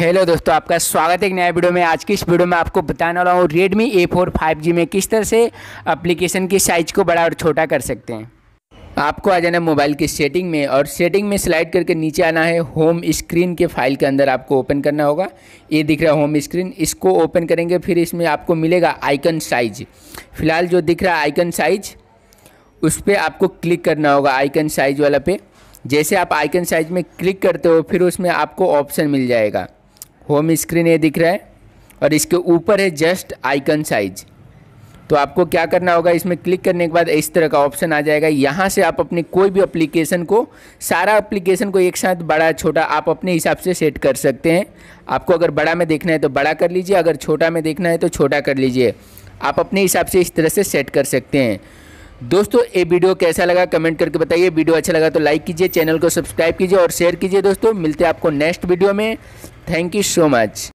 Hello दोस्तों, आपका स्वागत है एक नया वीडियो में। आज की इस वीडियो में आपको बताने वाला हूँ Redmi A4 5G में किस तरह से एप्लीकेशन की साइज़ को बड़ा और छोटा कर सकते हैं। आपको आ जाना है मोबाइल की सेटिंग में और सेटिंग में स्लाइड करके नीचे आना है। होम स्क्रीन के फाइल के अंदर आपको ओपन करना होगा। ये दिख रहा है होम स्क्रीन, इसको ओपन करेंगे। फिर इसमें आपको मिलेगा आइकन साइज। फिलहाल जो दिख रहा है आइकन साइज, उस पर आपको क्लिक करना होगा, आइकन साइज वाला पे। जैसे आप आइकन साइज में क्लिक करते हो फिर उसमें आपको ऑप्शन मिल जाएगा। होम स्क्रीन ये दिख रहा है और इसके ऊपर है जस्ट आइकन साइज। तो आपको क्या करना होगा, इसमें क्लिक करने के बाद इस तरह का ऑप्शन आ जाएगा। यहाँ से आप अपनी कोई भी एप्लीकेशन को, सारा एप्लीकेशन को एक साथ बड़ा छोटा आप अपने हिसाब से सेट कर सकते हैं। आपको अगर बड़ा में देखना है तो बड़ा कर लीजिए, अगर छोटा में देखना है तो छोटा कर लीजिए। आप अपने हिसाब से इस तरह से सेट कर सकते हैं। दोस्तों ये वीडियो कैसा लगा कमेंट करके बताइए। वीडियो अच्छा लगा तो लाइक कीजिए, चैनल को सब्सक्राइब कीजिए और शेयर कीजिए। दोस्तों मिलते हैं आपको नेक्स्ट वीडियो में। Thank you so much.